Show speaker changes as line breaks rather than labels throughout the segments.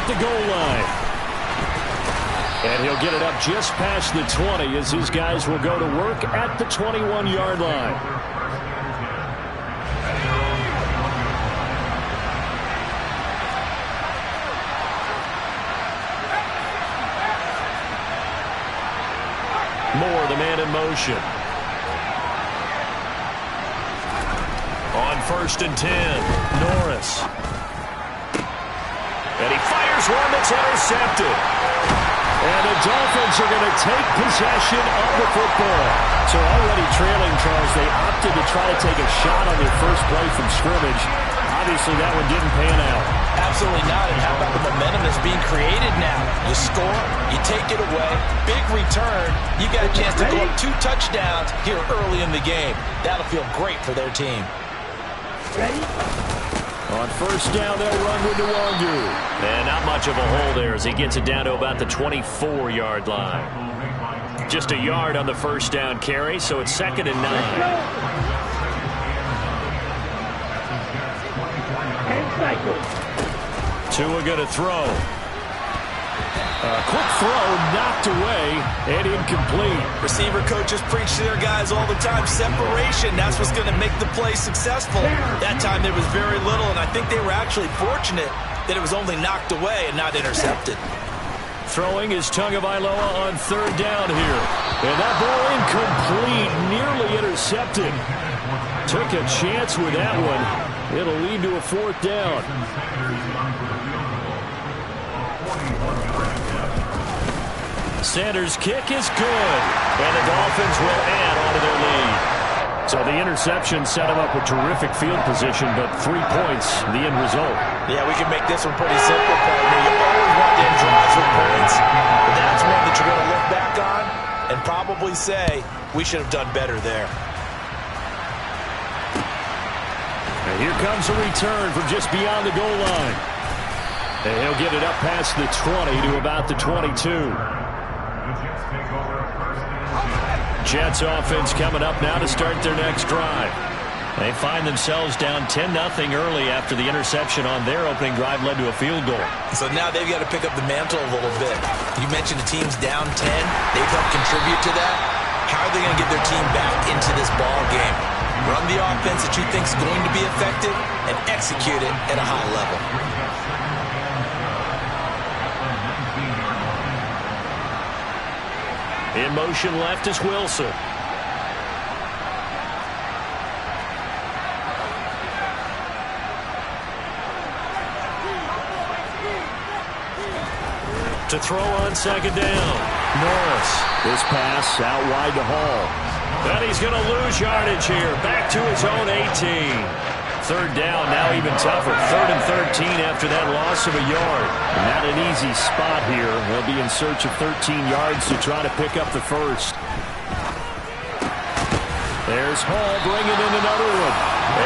at the goal line. And he'll get it up just past the 20 as his guys will go to work at the 21-yard line. Moore, the man in motion. On 1st and 10, Norris. And he fires one that's intercepted. And the Dolphins are going to take possession of the football. So already trailing, Charles, they opted to try to take a shot on their first play from scrimmage. Obviously, that one didn't pan out.
Absolutely not. And how about the momentum that's being created now? You score, you take it away, big return. You got a chance to go up 2 touchdowns here early in the game. That'll feel great for their team.
Ready? On 1st down, they'll run with Nwangu. And not much of a hole there as he gets it down to about the 24-yard line. Just a yard on the 1st down carry, so it's 2nd and 9. Tua going to throw. Quick throw, knocked away, and incomplete.
Receiver coaches preach to their guys all the time. Separation, that's what's going to make the play successful. That time there was very little, and I think they were actually fortunate that it was only knocked away and not intercepted.
Throwing is Tagovailoa on 3rd down here. And that ball incomplete, nearly intercepted. Took a chance with that one. It'll lead to a 4th down. Sanders' kick is good. And the Dolphins will add on to their lead. So the interception set him up with terrific field position, but 3 points, the end result.
Yeah, we can make this one pretty simple, partner. You always want to end drives with points, but that's one that you're going to look back on and probably say, we should have done better there.
And here comes a return from just beyond the goal line. And he'll get it up past the 20 to about the 22. Jets offense coming up now to start their next drive. They find themselves down 10-0 early after the interception on their opening drive led to a field goal.
So now they've got to pick up the mantle a little bit. You mentioned the team's down 10. They've helped contribute to that. How are they going to get their team back into this ball game? Run the offense that you think is going to be effective and execute it at a high level.
In motion left is Wilson. To throw on 2nd down. Norris. This pass out wide to Hall. And he's going to lose yardage here. Back to his own 18. 3rd down, now even tougher. 3rd and 13 after that loss of a yard. Not an easy spot here. They'll be in search of 13 yards to try to pick up the first. There's Hall bringing in another one.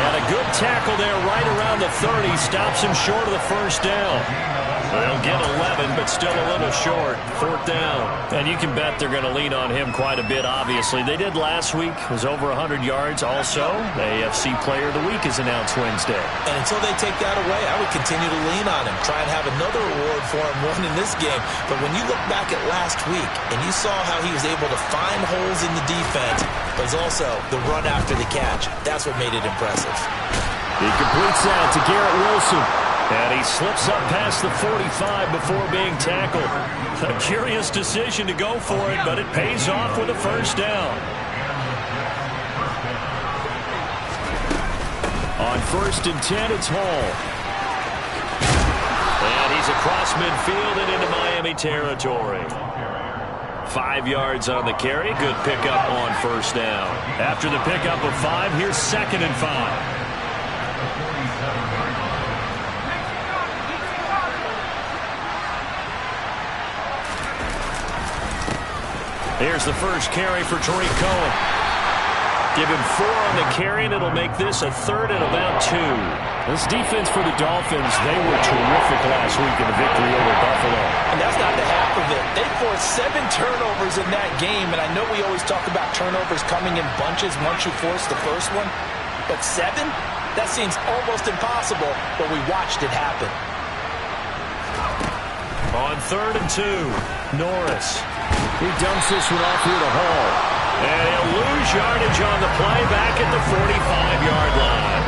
And a good tackle there right around the 30. Stops him short of the 1st down. They'll get 11, but still a little short. 4th down. And you can bet they're going to lean on him quite a bit, obviously. They did last week. It was over 100 yards. Also, the AFC Player of the Week is announced Wednesday.
And until they take that away, I would continue to lean on him. Try and have another reward for him winning this game. But when you look back at last week, and you saw how he was able to find holes in the defense, but also the run after the catch, that's what made it impressive.
He completes that to Garrett Wilson. And he slips up past the 45 before being tackled. A curious decision to go for it, but it pays off with a 1st down. On 1st and 10, it's Hall. And he's across midfield and into Miami territory. 5 yards on the carry. Good pickup on 1st down. After the pickup of 5, here's 2nd and 5. Here's the first carry for Tariq Cohen. Give him 4 on the carry, and it'll make this a 3rd and about 2. This defense for the Dolphins, they were terrific last week in the victory over Buffalo.
And that's not the half of it. They forced 7 turnovers in that game, and I know we always talk about turnovers coming in bunches once you force the first one. But 7? That seems almost impossible, but we watched it happen.
3rd and 2. Norris. He dumps this one off here to Hall. And he'll lose yardage on the play back at the 45-yard line.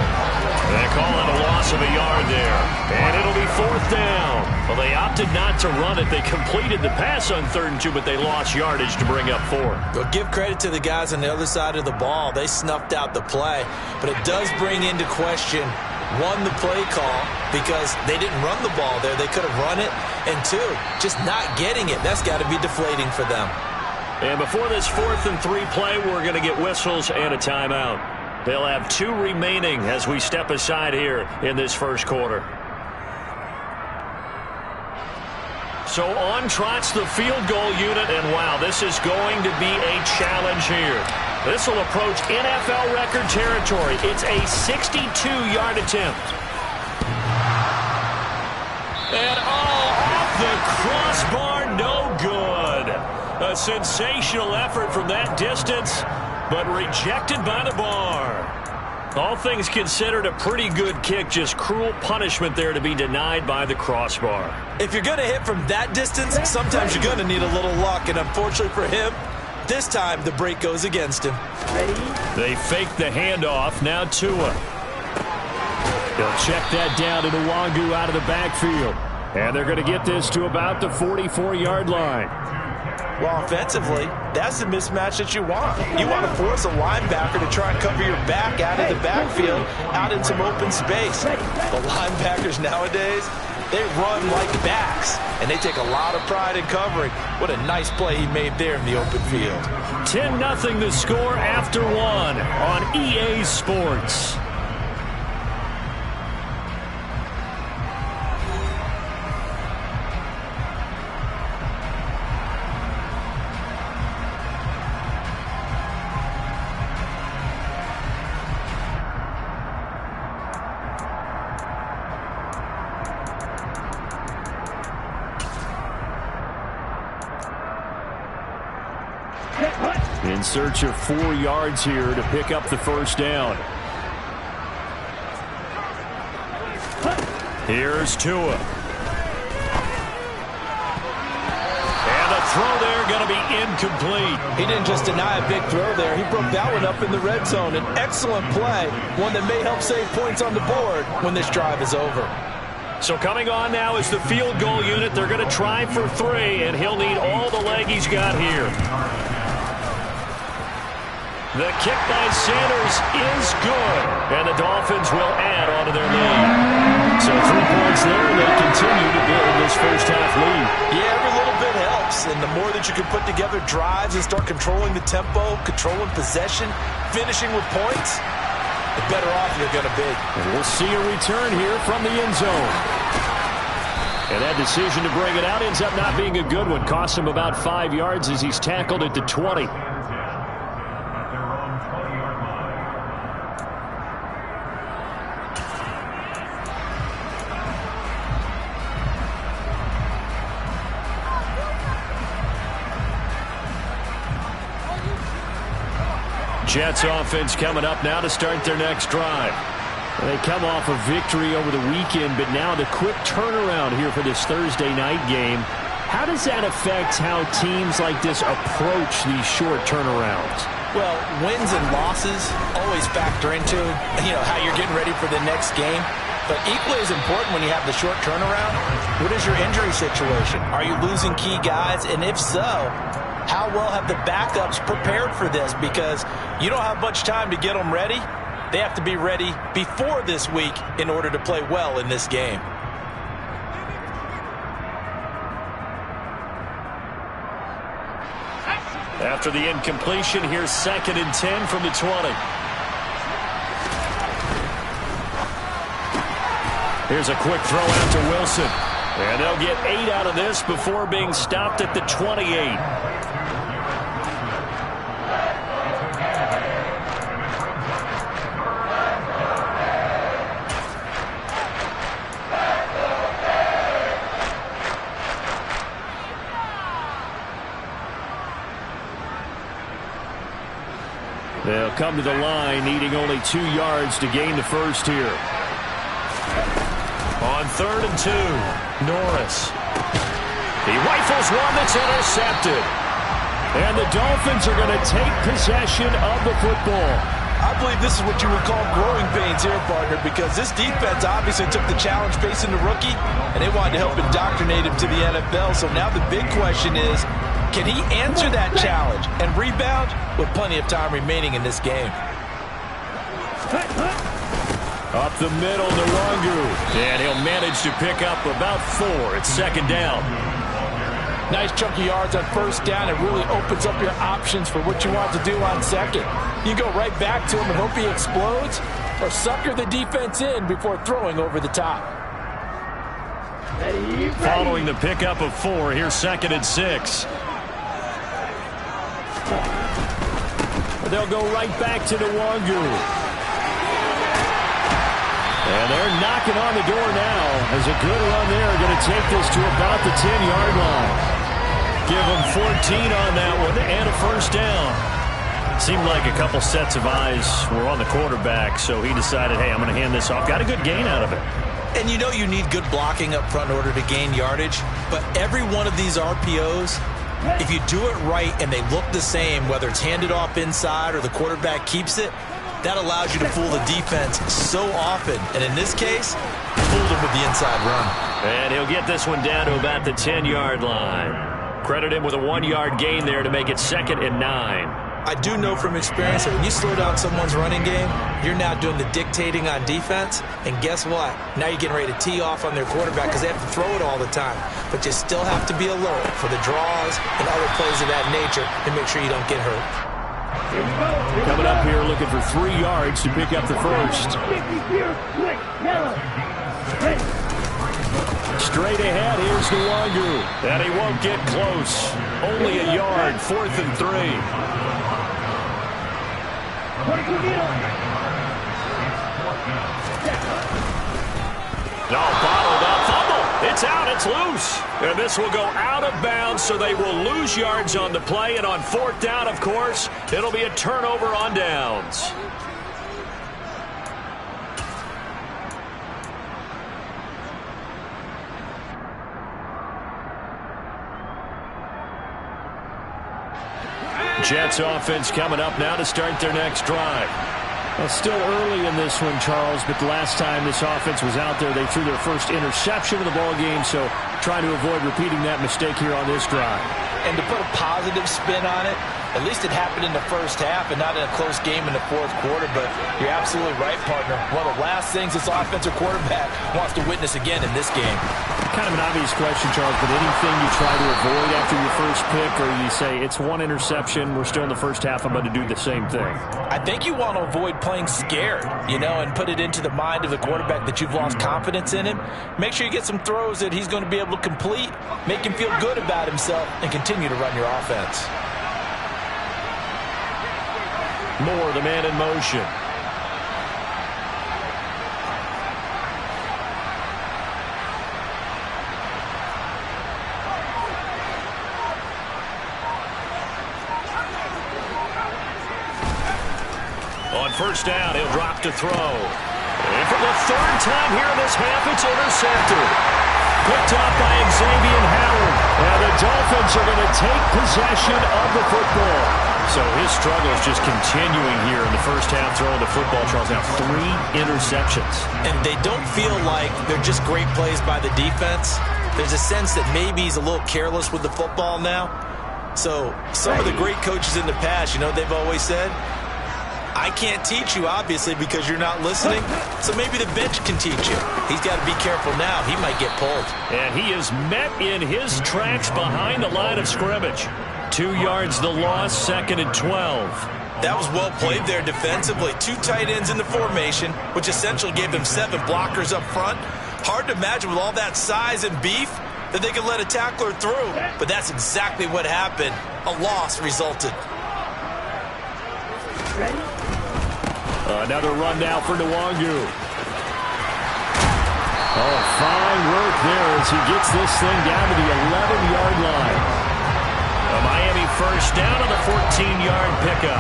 They call it a loss of a yard there. And it'll be 4th down. Well, they opted not to run it. They completed the pass on 3rd and 2, but they lost yardage to bring up 4.
Well, give credit to the guys on the other side of the ball. They snuffed out the play. But it does bring into question, one, the play call, because they didn't run the ball there. They could have run it. And 2, just not getting it. That's got to be deflating for them.
And before this 4th and 3 play, we're going to get whistles and a timeout. They'll have 2 remaining as we step aside here in this first quarter. So on trots the field goal unit, and wow, this is going to be a challenge here. This will approach NFL record territory. It's a 62-yard attempt. And off the crossbar, no good. A sensational effort from that distance, but rejected by the bar. All things considered, a pretty good kick, just cruel punishment there to be denied by the crossbar.
If you're going to hit from that distance, sometimes you're going to need a little luck, and unfortunately for him, this time the break goes against him.
They fake the handoff, now Tua. They'll check that down to Nwangu out of the backfield. And they're going to get this to about the 44-yard line.
Well, offensively, that's the mismatch that you want. You want to force a linebacker to try and cover your back out of the backfield, out in some open space. The linebackers nowadays, they run like backs, and they take a lot of pride in covering. What a nice play he made there in the open field.
10-0 the score after 1 on EA Sports. In search of 4 yards here to pick up the first down. Here's Tua. And a throw there going to be incomplete.
He didn't just deny a big throw there. He broke that one up in the red zone. An excellent play, one that may help save points on the board when this drive is over.
So coming on now is the field goal unit. They're going to try for 3, and he'll need all the leg he's got here. The kick by Sanders is good, and the Dolphins will add on to their lead. So 3 points there, and they continue to build this first-half lead.
Yeah, every little bit helps, and the more that you can put together drives and start controlling the tempo, controlling possession, finishing with points, the better off you're going to be.
And we'll see a return here from the end zone. And that decision to bring it out ends up not being a good one. Costs him about 5 yards as he's tackled at the 20. Jets offense coming up now to start their next drive. They come off a victory over the weekend, but now the quick turnaround here for this Thursday night game. How does that affect how teams like this approach these short turnarounds?
Well, wins and losses always factor into, how you're getting ready for the next game. But equally as important when you have the short turnaround, what is your injury situation? Are you losing key guys? And if so, how well have the backups prepared for this? Because you don't have much time to get them ready. They have to be ready before this week in order to play well in this game.
After the incompletion, here's 2nd and 10 from the 20. Here's a quick throw out to Wilson. And they'll get 8 out of this before being stopped at the 28. They'll come to the line, needing only 2 yards to gain the first here. On 3rd and 2, Norris. He rifles one that's intercepted. And the Dolphins are going to take possession of the football.
I believe this is what you would call growing pains here, partner, because this defense obviously took the challenge facing the rookie, and they wanted to help indoctrinate him to the NFL. So now the big question is, can he answer that challenge and rebound with plenty of time remaining in this game?
Up the middle, Nwangu. And he'll manage to pick up about 4. It's second down.
Nice chunky yards on first down. It really opens up your options for what you want to do on second. You go right back to him and hope he explodes, or sucker the defense in before throwing over the top.
Following the pickup of 4, here's second and 6. They'll go right back to Nwangu. And they're knocking on the door now as a good run there. Going to take this to about the 10-yard line. Give him 14 on that one and a first down. Seemed like a couple sets of eyes were on the quarterback, so he decided, hey, I'm going to hand this off. Got a good gain out of it.
And you know you need good blocking up front in order to gain yardage, but every one of these RPOs, if you do it right and they look the same, whether it's handed off inside or the quarterback keeps it, that allows you to fool the defense so often. And in this case, fooled him with the inside run.
And he'll get this one down to about the 10-yard line. Credit him with a 1-yard gain there to make it second and 9.
I do know from experience that when you slow down someone's running game, you're now doing the dictating on defense. And guess what? Now you're getting ready to tee off on their quarterback because they have to throw it all the time. But you still have to be alert for the draws and other plays of that nature to make sure you don't get hurt.
Coming up here looking for 3 yards to pick up the first. Straight ahead, here's Nwangu. And he won't get close. Only a yard, 4th and 3. No, bottled up. Fumble. It's out. It's loose. And this will go out of bounds, so they will lose yards on the play. And on 4th down, of course, it'll be a turnover on downs. Jets offense coming up now to start their next drive. Well, still early in this one, Charles, but the last time this offense was out there, they threw their first interception of the ball game, so trying to avoid repeating that mistake here on this drive.
And to put a positive spin on it, at least it happened in the first half and not in a close game in the 4th quarter, but you're absolutely right, partner. One of the last things this offensive quarterback wants to witness again in this game.
Kind of an obvious question, Charles, but anything you try to avoid after your first pick, or you say it's 1 interception, we're still in the first half, I'm going to do the same thing?
I think you want to avoid playing scared, and put it into the mind of the quarterback that you've lost confidence in him. Make sure you get some throws that he's going to be able to complete, make him feel good about himself, and continue to run your offense.
Moore, the man in motion. On first down, he'll drop to throw. And for the 3rd time here in this half, it's intercepted. Picked up by Xavier Howard. And the Dolphins are going to take possession of the football. So his struggle is just continuing here in the first half, throwing the football. Charles, now 3 interceptions.
And they don't feel like they're just great plays by the defense. There's a sense that maybe he's a little careless with the football now. So some of the great coaches in the past, they've always said, I can't teach you, obviously, because you're not listening. So maybe the bench can teach you. He's got to be careful now. He might get pulled.
And he is met in his tracks behind the line of scrimmage. 2 yards the loss, 2nd and 12.
That was well played there defensively. 2 tight ends in the formation, which essentially gave them 7 blockers up front. Hard to imagine with all that size and beef that they could let a tackler through. But that's exactly what happened. A loss resulted.
Another run now for Nwangu. Oh, fine work there as he gets this thing down to the 11-yard line. A Miami first down on the 14-yard pickup.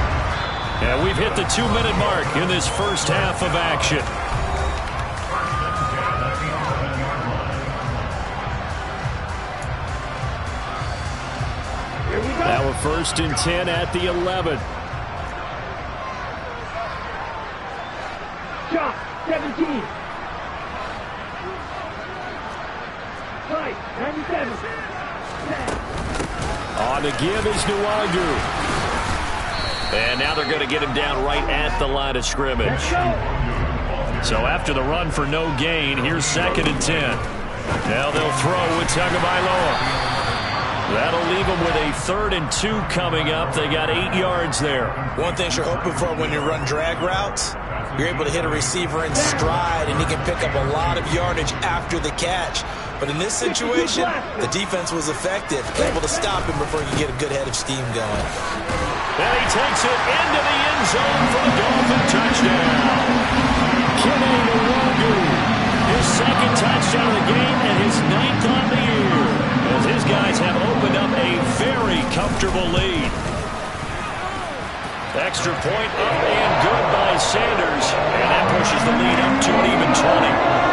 And we've hit the 2-minute mark in this first half of action. First and 10 at the 11.
Shot, 17. Right, 97.
On the give is Nwangu. And now they're going to get him down right at the line of scrimmage. So after the run for no gain, here's second and 10. Now they'll throw with Tagovailoa. That'll leave them with a 3rd and 2 coming up. They got 8 yards there.
One thing you're hoping for when you run drag routes, you're able to hit a receiver in stride, and he can pick up a lot of yardage after the catch. But in this situation, the defense was effective, able to stop him before you get a good head of steam going.
And he takes it into the end zone for the Dolphin touchdown. Kenny Nwangu, his second touchdown of the game and his 9th on the year, as his guys have opened up a very comfortable lead. Extra point up and good by Sanders, and that pushes the lead up to an even 20.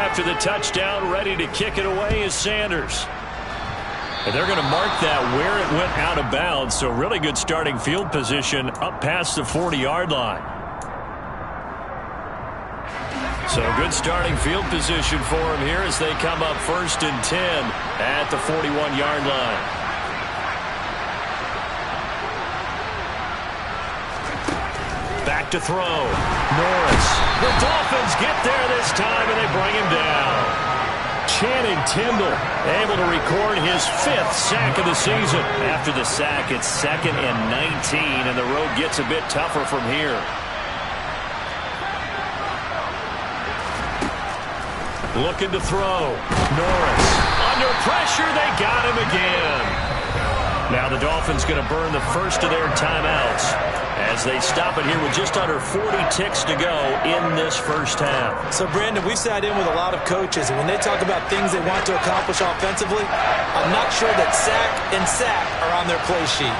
After the touchdown, ready to kick it away is Sanders. And they're going to mark that where it went out of bounds, so really good starting field position up past the 40-yard line. So good starting field position for him here as they come up 1st and 10 at the 41-yard line. Back to throw. Norris. The Dolphins get there this time, and they bring him down. Channing Tindall able to record his 5th sack of the season. After the sack, it's 2nd and 19, and the road gets a bit tougher from here. Looking to throw. Norris. Under pressure, they got him again. Now the Dolphins going to burn the first of their timeouts as they stop it here with just under 40 ticks to go in this first half.
So, Brandon, we've sat in with a lot of coaches, and when they talk about things they want to accomplish offensively, I'm not sure that sack and sack are on their play sheet.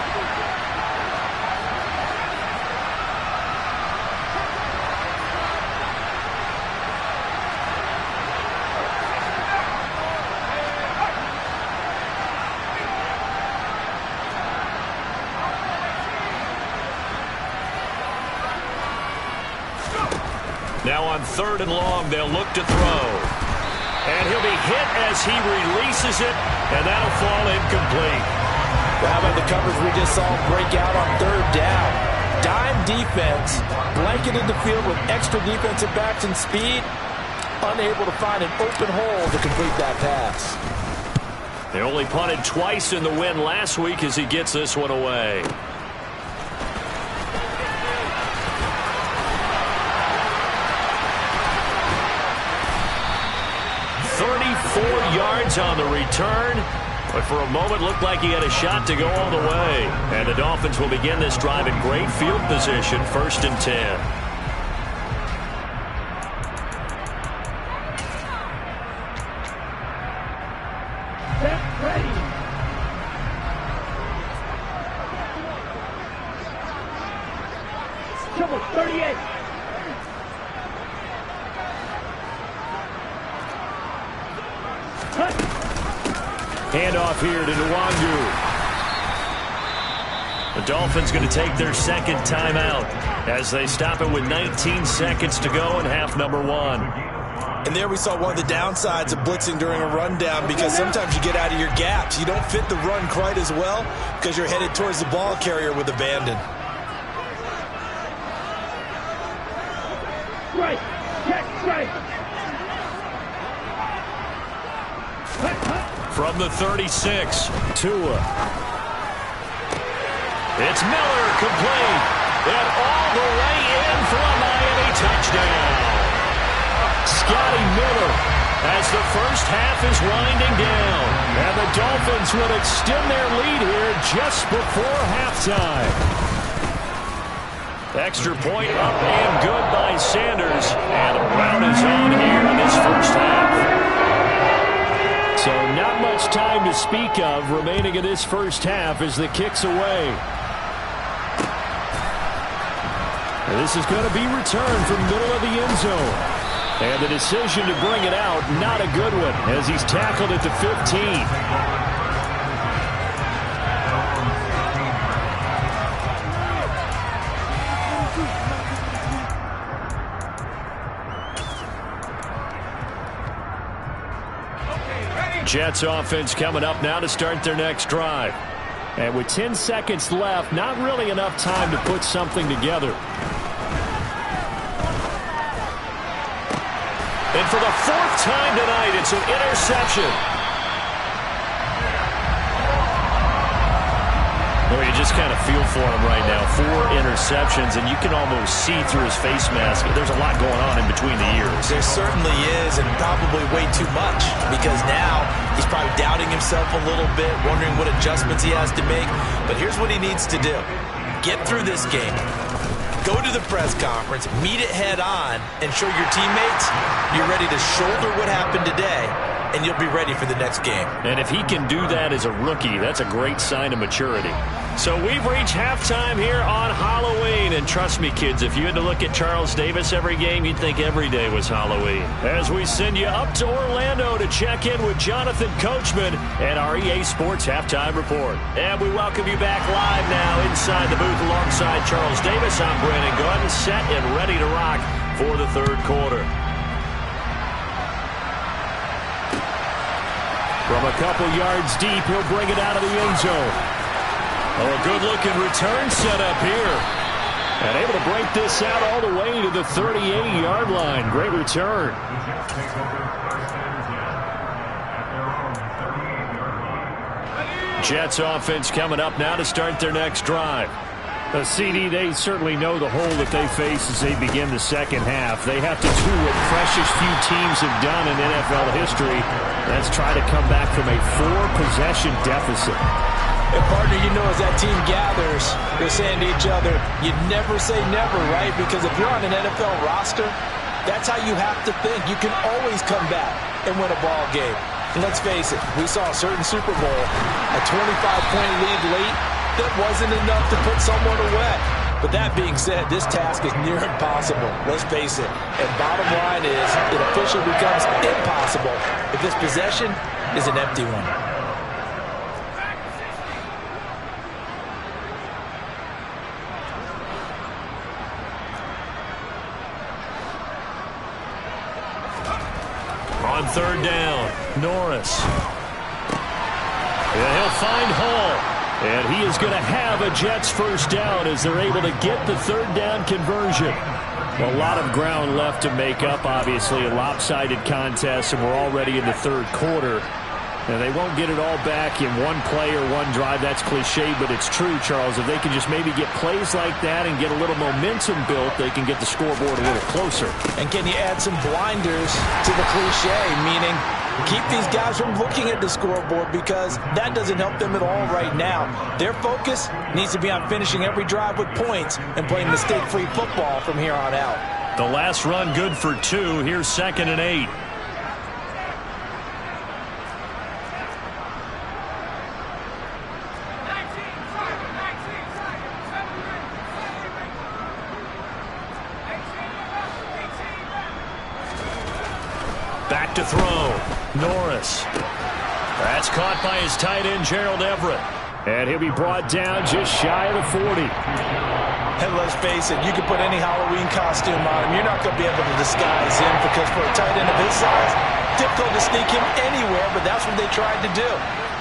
Now on 3rd and long, they'll look to throw. And he'll be hit as he releases it, and that'll fall incomplete.
How about the coverage we just saw break out on 3rd down? Dime defense, blanketed the field with extra defensive backs and speed, unable to find an open hole to complete that pass.
They only punted twice in the win last week as he gets this one away. 34 yards on the return, but for a moment looked like he had a shot to go all the way. And the Dolphins will begin this drive in great field position, 1st and 10.
Set, ready. Triple 38.
Handoff here to Nwangu. The Dolphins going to take their 2nd timeout as they stop it with 19 seconds to go in half number 1.
And there we saw one of the downsides of blitzing during a rundown, because sometimes you get out of your gaps. You don't fit the run quite as well because you're headed towards the ball carrier with abandon.
Right. Check, right.
From the 36, Tua. It's Miller, complete. And all the way in for a Miami touchdown. Scotty Miller as the first half is winding down. And the Dolphins will extend their lead here just before halftime. Extra point up and good by Sanders. And the round is on here in this first half. So not much time to speak of remaining in this first half as the kick's away. And this is going to be returned from middle of the end zone. And the decision to bring it out, not a good one, as he's tackled at the 15. Jets offense coming up now to start their next drive. And with 10 seconds left, not really enough time to put something together. And for the 4th time tonight, it's an interception. Well, you just kind of feel for him right now. 4 interceptions, and you can almost see through his face mask. There's a lot going on in between the ears.
There certainly is, and probably way too much, because now he's probably doubting himself a little bit, wondering what adjustments he has to make. But here's what he needs to do. Get through this game. Go to the press conference, meet it head on, and show your teammates you're ready to shoulder what happened today, and you'll be ready for the next game.
And if he can do that as a rookie, that's a great sign of maturity. So we've reached halftime here on Halloween. And trust me, kids, if you had to look at Charles Davis every game, you'd think every day was Halloween. As we send you up to Orlando to check in with Jonathan Coachman and our EA Sports Halftime Report. And we welcome you back live now inside the booth alongside Charles Davis. I'm Brandon Gunn, set and ready to rock for the 3rd quarter. From a couple yards deep, he'll bring it out of the end zone. Oh, a good-looking return set up here. And able to break this out all the way to the 38-yard line. Great return. Jets offense coming up now to start their next drive. CD, they certainly know the hole that they face as they begin the second half. They have to do what precious few teams have done in NFL history. That's try to come back from a 4-possession deficit.
And partner, you know, as that team gathers, they're saying to each other, you never say never, right? Because if you're on an NFL roster, that's how you have to think. You can always come back and win a ball game. And let's face it, we saw a certain Super Bowl, a 25-point lead late, that wasn't enough to put someone away. But that being said, this task is near impossible. Let's face it. And bottom line is, it officially becomes impossible if this possession is an empty one.
On 3rd down, Norris. And he'll find Hall. And he is going to have a Jets 1st down as they're able to get the 3rd down conversion. A lot of ground left to make up, obviously. A lopsided contest, and we're already in the 3rd quarter. And they won't get it all back in one play or one drive. That's cliche, but it's true, Charles. If they can just maybe get plays like that and get a little momentum built, they can get the scoreboard a little closer.
And can you add some blinders to the cliche, meaning keep these guys from looking at the scoreboard, because that doesn't help them at all right now. Their focus needs to be on finishing every drive with points and playing mistake-free football from here on out.
The last run good for 2. Here's 2nd and 8. Back to throw. Norris. That's caught by his tight end, Gerald Everett. And he'll be brought down just shy of the 40.
And let's face it, you can put any Halloween costume on him. You're not going to be able to disguise him, because for a tight end of his size, difficult to sneak him anywhere, but that's what they tried to do.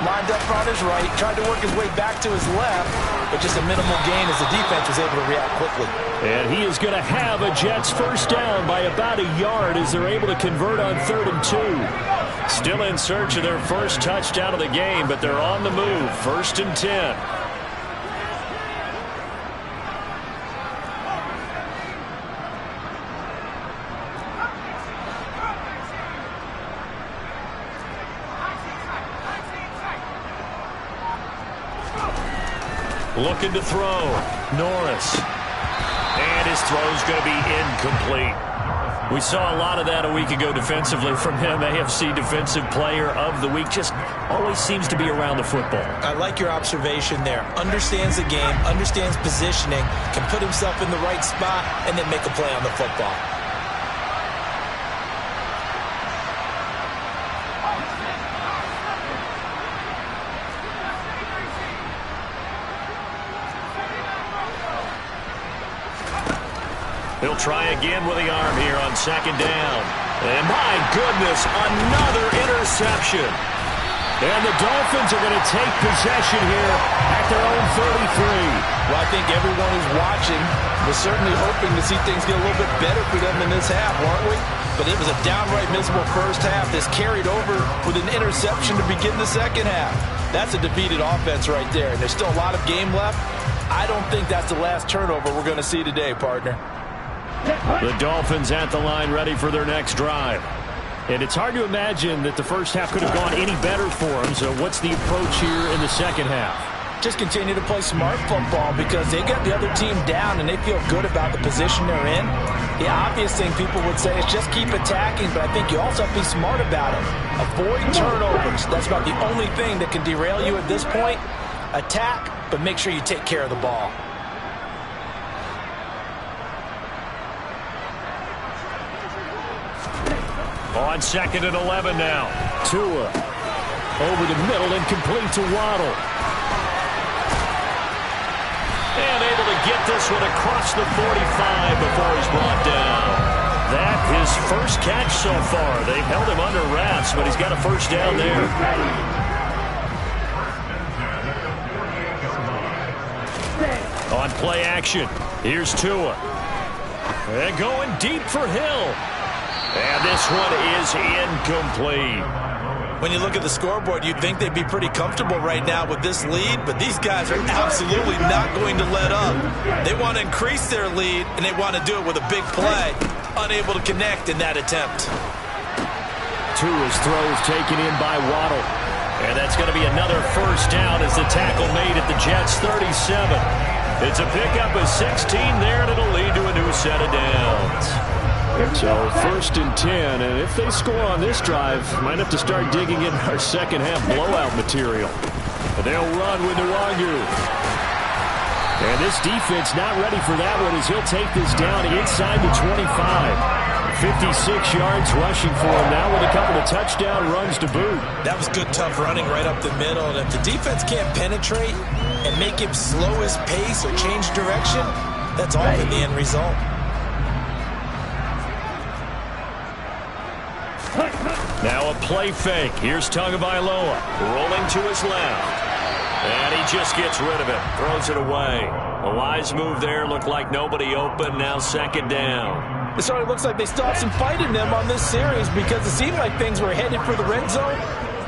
Lined up on his right, tried to work his way back to his left, but just a minimal gain as the defense was able to react quickly.
And he is going to have a Jets 1st down by about a yard as they're able to convert on 3rd and 2. Still in search of their 1st touchdown of the game, but they're on the move. 1st and 10. Looking to throw. Norris. And his throw's going to be incomplete. We saw a lot of that a week ago defensively from him. AFC Defensive Player of the Week. Just always seems to be around the football.
I like your observation there. Understands the game, understands positioning, can put himself in the right spot, and then make a play on the football.
He'll try again with the arm here on second down. And my goodness, another interception. And the Dolphins are going to take possession here at their own 33.
Well, I think everyone who's watching was certainly hoping to see things get a little bit better for them in this half, weren't we? But it was a downright miserable first half. This carried over with an interception to begin the second half. That's a defeated offense right there, and there's still a lot of game left. I don't think that's the last turnover we're going to see today, partner.
The Dolphins at the line ready for their next drive. And it's hard to imagine that the first half could have gone any better for them. So what's the approach here in the second half?
Just continue to play smart football because they got the other team down and they feel good about the position they're in. The obvious thing people would say is just keep attacking, but I think you also have to be smart about it. Avoid turnovers. That's about the only thing that can derail you at this point. Attack, but make sure you take care of the ball.
On second and 11 now. Tua over the middle and complete to Waddle. And able to get this one across the 45 before he's brought down. That his first catch so far. They've held him under wraps, but he's got a first down there. On play action, here's Tua. And going deep for Hill. And this one is incomplete.
When you look at the scoreboard, you'd think they'd be pretty comfortable right now with this lead, but these guys are absolutely not going to let up. They want to increase their lead, and they want to do it with a big play. Unable to connect in that attempt.
Tua's throws taken in by Waddle. And that's going to be another first down as the tackle made at the Jets' 37. It's a pickup of 16 there, and it'll lead to a new set of downs. So first and 10, and if they score on this drive, might have to start digging in our second half blowout material. And they'll run with Nwangu. And this defense not ready for that one as he'll take this down inside the 25. 56 yards rushing for him now with a couple of touchdown runs to boot.
That was good, tough running right up the middle. And if the defense can't penetrate and make him slow his pace or change direction, that's all in the end result.
Now a play fake. Here's Tagovailoa rolling to his left. And he just gets rid of it. Throws it away. A wise move there. Looked like nobody open. Now second down.
It sort of looks like they still have some fight in them on this series because it seemed like things were headed for the red zone.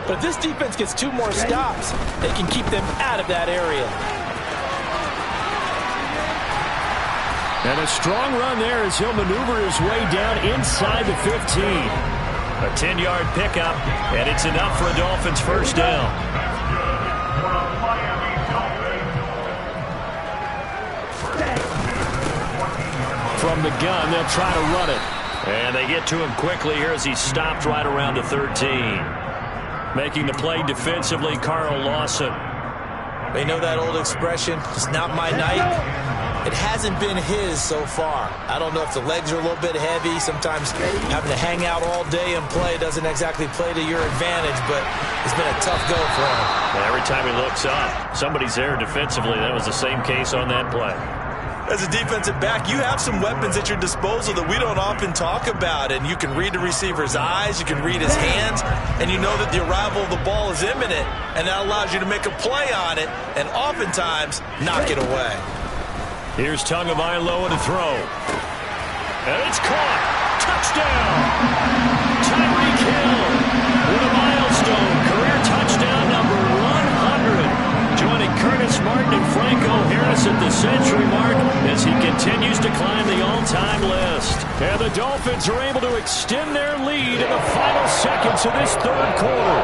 But if this defense gets 2 more stops, they can keep them out of that area.
And a strong run there as he'll maneuver his way down inside the 15. A 10-yard pickup, and it's enough for a Dolphins first down. From the gun, they'll try to run it. And they get to him quickly here as he's stopped right around the 13. Making the play defensively, Carl Lawson.
They know that old expression, it's not my night. It hasn't been his so far. I don't know if the legs are a little bit heavy. Sometimes having to hang out all day and play doesn't exactly play to your advantage, but it's been a tough go for him.
And every time he looks up, somebody's there defensively. That was the same case on that play.
As a defensive back, you have some weapons at your disposal that we don't often talk about, and you can read the receiver's eyes, you can read his hands, and you know that the arrival of the ball is imminent, and that allows you to make a play on it and oftentimes knock it away.
Here's Tagovailoa to throw. And it's caught. Touchdown. Tyreek Hill with a milestone. Career touchdown number 100. Joining Curtis Martin and Franco Harris at the century mark as he continues to climb the all-time list. And the Dolphins are able to extend their lead in the final seconds of this third quarter.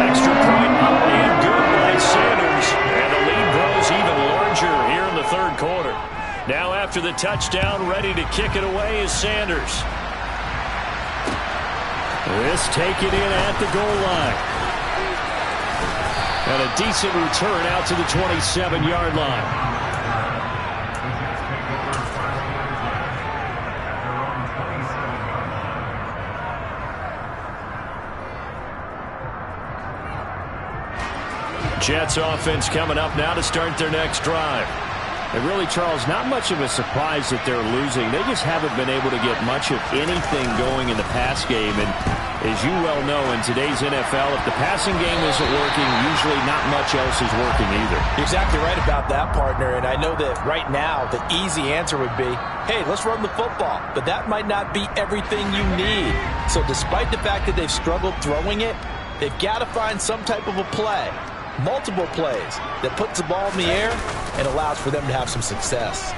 Extra point up and good by Sanders. And the lead grows even larger here in the third quarter. Now after the touchdown, ready to kick it away is Sanders. This taken in at the goal line. And a decent return out to the 27-yard line. Jets offense coming up now to start their next drive. And really, Charles, not much of a surprise that they're losing. They just haven't been able to get much of anything going in the pass game. And as you well know, in today's NFL, if the passing game isn't working, usually not much else is working either.
You're exactly right about that, partner. And I know that right now the easy answer would be, hey, let's run the football. But that might not be everything you need. So despite the fact that they've struggled throwing it, they've got to find some type of a play. Multiple plays that puts the ball in the air and allows for them to have some success.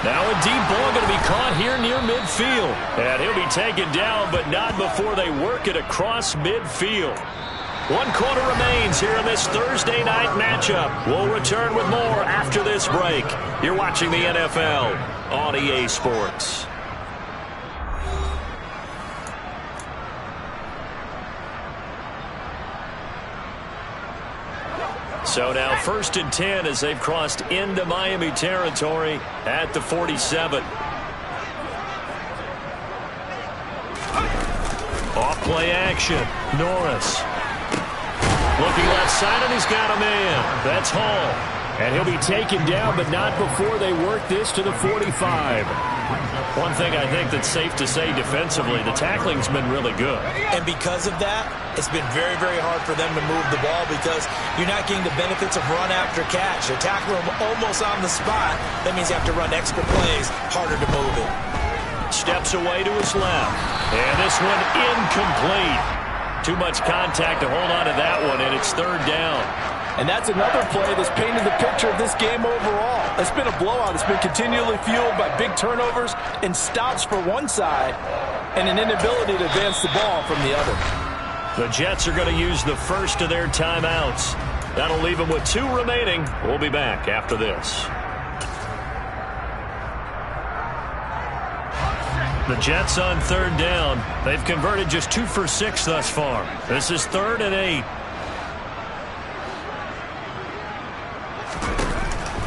Now a deep ball going to be caught here near midfield. And he'll be taken down, but not before they work it across midfield. 1 quarter remains here in this Thursday night matchup. We'll return with more after this break. You're watching the NFL on EA Sports. So now 1st and 10 as they've crossed into Miami territory at the 47. Off play action. Norris. Looking left side, and he's got a man. That's Hall. And he'll be taken down, but not before they work this to the 45. One thing I think that's safe to say defensively, the tackling's been really good.
And because of that, it's been very, very hard for them to move the ball because you're not getting the benefits of run after catch. They're tackling them almost on the spot. That means you have to run extra plays, harder to move it.
Steps away to his left. And this one incomplete. Too much contact to hold on to that one, and it's 3rd down.
And that's another play that's painted the picture of this game overall. It's been a blowout. It's been continually fueled by big turnovers and stops for one side and an inability to advance the ball from the other.
The Jets are going to use the first of their timeouts. That'll leave them with 2 remaining. We'll be back after this. The Jets on 3rd down. They've converted just 2 for 6 thus far. This is 3rd and 8.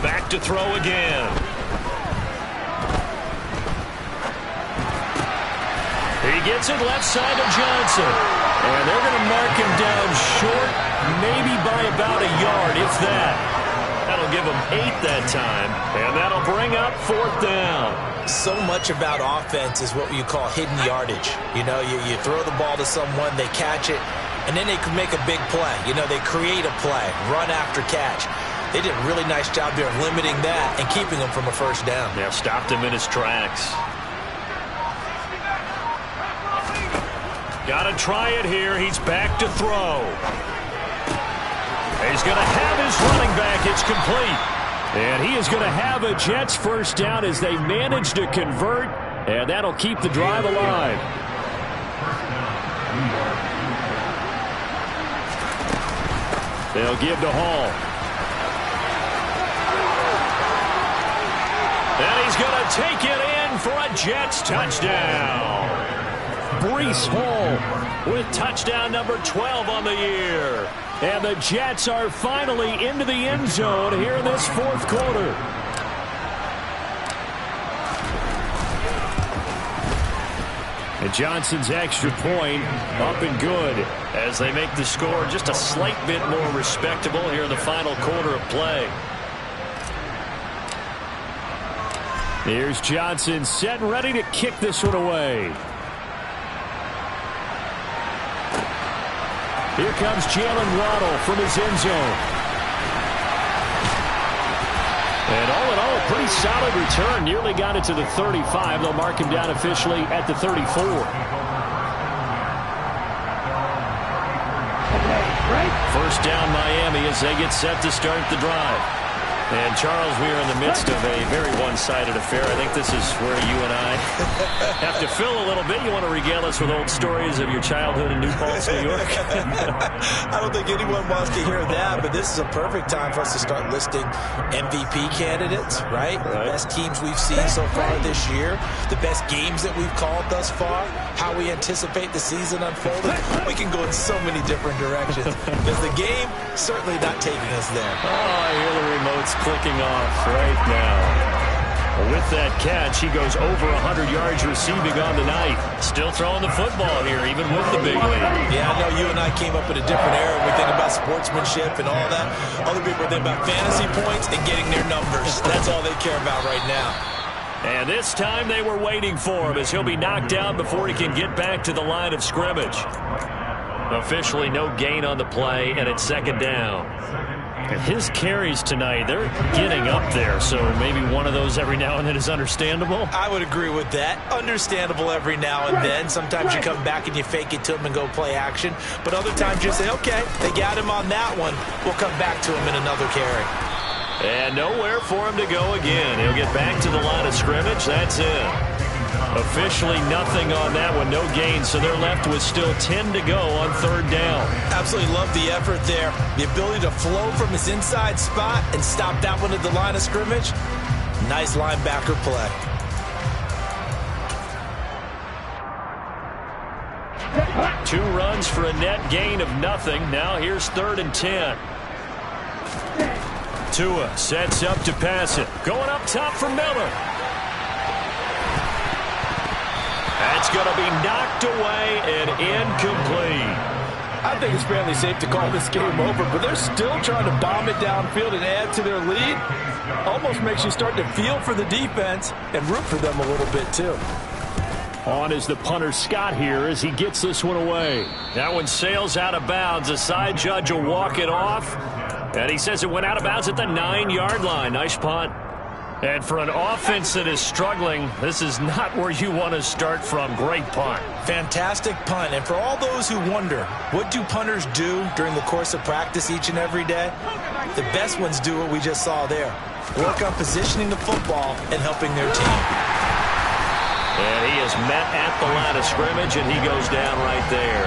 Back to throw again. He gets it left side to Johnson. And they're going to mark him down short, maybe by about a yard, if that. That'll give him 8 that time. And that'll bring up 4th down.
So much about offense is what you call hidden yardage. You know, you throw the ball to someone, they catch it, and then they can make a big play. You know, they create a play, run after catch. They did a really nice job there of limiting that and keeping him from a 1st down.
Yeah, stopped him in his tracks. Got to try it here. He's back to throw. He's going to have his running back. It's complete. And he is going to have a Jets 1st down as they manage to convert, and that'll keep the drive alive. They'll give to Hall. And he's going to take it in for a Jets touchdown. Breece Hall with touchdown number 12 on the year. And the Jets are finally into the end zone here in this 4th quarter. And Johnson's extra point up and good as they make the score just a slight bit more respectable here in the final quarter of play. Here's Johnson set and ready to kick this one away. Here comes Jalen Waddle from his end zone. And all in all, a pretty solid return. Nearly got it to the 35. They'll mark him down officially at the 34. First down Miami as they get set to start the drive. And, Charles, we are in the midst of a very one-sided affair. I think this is where you and I have to fill a little bit. You want to regale us with old stories of your childhood in New Paltz, New York?
I don't think anyone wants to hear that, but this is a perfect time for us to start listing MVP candidates, right? The best teams we've seen so far this year, the best games that we've called thus far, how we anticipate the season unfolding. We can go in so many different directions because the game certainly not taking us there.
Oh, I hear the remote's clicking off right now. With that catch, he goes over 100 yards receiving on the night. Still throwing the football here, even with the big lead.
Yeah, I know you and I came up in a different era when we think about sportsmanship and all that. Other people think about fantasy points and getting their numbers. That's all they care about right now.
And this time they were waiting for him as he'll be knocked down before he can get back to the line of scrimmage. Officially no gain on the play, and it's second down. And his carries tonight, they're getting up there, so maybe one of those every now and then is understandable.
I would agree with that. Understandable every now and then. Sometimes you come back and you fake it to him and go play action. But other times you say, okay, they got him on that one. We'll come back to him in another carry.
And nowhere for him to go again. He'll get back to the line of scrimmage. That's it. Officially nothing on that one, no gain, so they're left with still 10 to go on third down.
Absolutely love the effort there. The ability to flow from his inside spot and stop that one at the line of scrimmage. Nice linebacker play.
Two runs for a net gain of nothing. Now here's 3rd and 10. Tua sets up to pass it. Going up top for Miller. That's going to be knocked away and incomplete.
I think it's fairly safe to call this game over, but they're still trying to bomb it downfield and add to their lead. Almost makes you start to feel for the defense and root for them a little bit, too.
On is the punter Scott here as he gets this one away. That one sails out of bounds. A side judge will walk it off. And he says it went out of bounds at the 9-yard line. Nice punt. And for an offense that is struggling, this is not where you want to start from. Great punt.
Fantastic punt. And for all those who wonder, what do punters do during the course of practice each and every day? The best ones do what we just saw there. Work on positioning the football and helping their team.
And he is met at the line of scrimmage, and he goes down right there.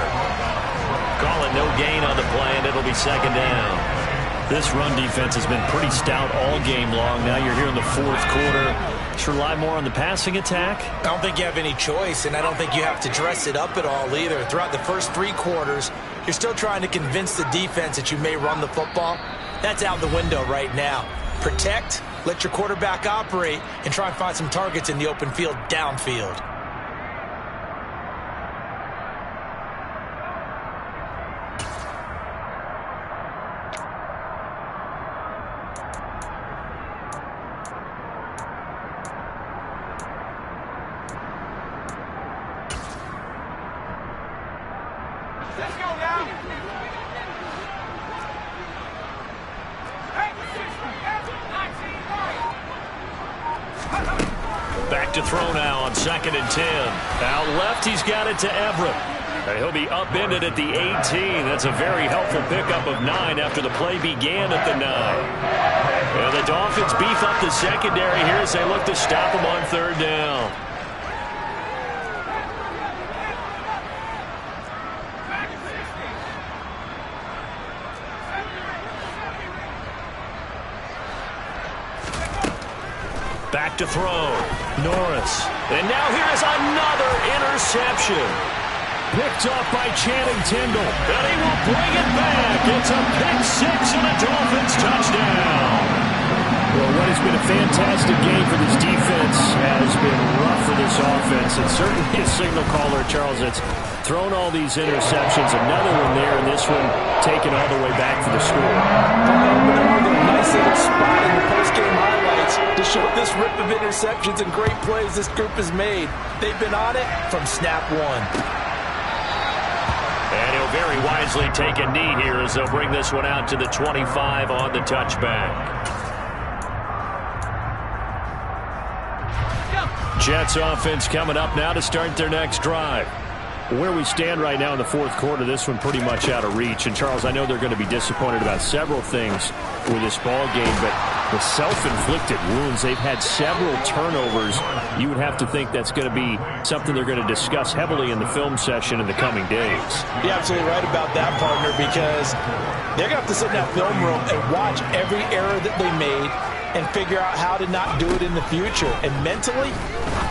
Call it no gain on the play, and it'll be second down. This run defense has been pretty stout all game long. Now you're here in the fourth quarter. Should rely more on the passing attack?
I don't think you have any choice, and I don't think you have to dress it up at all either. Throughout the first 3 quarters, you're still trying to convince the defense that you may run the football. That's out the window right now. Protect, let your quarterback operate, and try and find some targets in the open field downfield.
Back to throw now on 2nd and 10. Out left, he's got it to Everett. And he'll be upended at the 18. That's a very helpful pickup of 9 after the play began at the 9. And the Dolphins beef up the secondary here as they look to stop him on 3rd down. Back to throw. Norris. And now here's another interception. Picked off by Channing Tindall. And he will bring it back. It's a pick-6 and a Dolphins touchdown. Well, what has been a fantastic game for this defense has been rough for this offense. It's certainly a signal caller, Charles. It's thrown all these interceptions. Another one there, and this one taken all the way back for the score.
Nice little spot in the post-game highlights to show this rip of interceptions and great plays this group has made. They've been on it from snap one.
And he'll very wisely take a knee here as they'll bring this one out to the 25 on the touchback. Jets offense coming up now to start their next drive. Where we stand right now in the fourth quarter, this one pretty much out of reach. And, Charles, I know they're going to be disappointed about several things with this ball game, but The self-inflicted wounds. They've had several turnovers. You would have to think that's going to be something they're going to discuss heavily in the film session in the coming days.
You're absolutely right about that, partner, because they're going to have to sit in that film room and watch every error that they made and figure out how to not do it in the future. And mentally,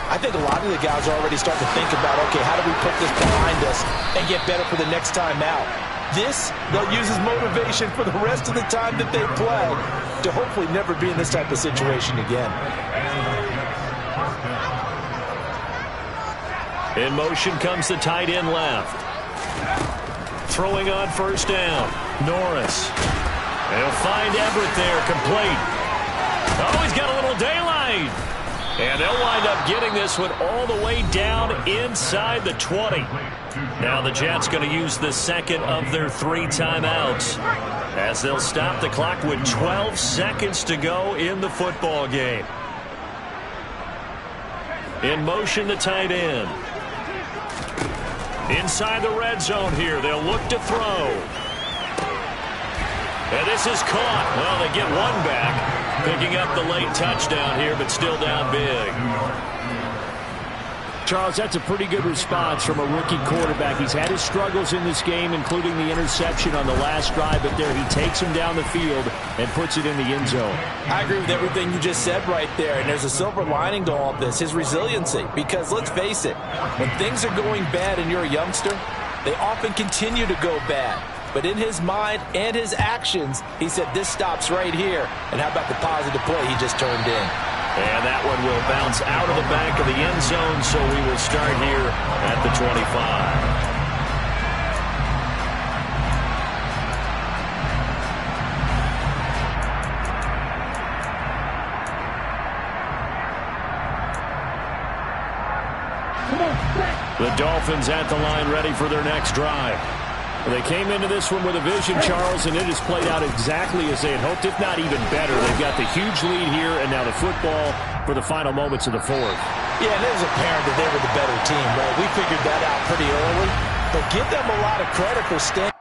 I think a lot of the guys are already starting to think about, okay, how do we put this behind us and get better for the next time out? This, they'll use as motivation for the rest of the time that they play to hopefully never be in this type of situation again.
In motion comes the tight end left. Throwing on first down. Norris. They'll find Everett there, complete. Oh, he's got a little daylight. And they'll wind up getting this one all the way down inside the 20. Now the Jets going to use the second of their 3 timeouts as they'll stop the clock with 12 seconds to go in the football game. In motion, the tight end. Inside the red zone here, they'll look to throw. And this is caught. Well, they get one back. Picking up the late touchdown here, but still down big.
Charles, that's a pretty good response from a rookie quarterback. He's had his struggles in this game, including the interception on the last drive, but there he takes him down the field and puts it in the end zone.
I agree with everything you just said right there, and there's a silver lining to all of this, his resiliency. Because let's face it, when things are going bad and you're a youngster, they often continue to go bad. But in his mind and his actions, he said, this stops right here. And how about the positive play he just turned in?
And that one will bounce out of the back of the end zone, so we will start here at the 25. The Dolphins at the line ready for their next drive. They came into this one with a vision, Charles, and it has played out exactly as they had hoped, if not even better. They've got the huge lead here, and now the football for the final moments of the fourth.
Yeah, and it was apparent that they were the better team, right? We figured that out pretty early, but give them a lot of credit for staying.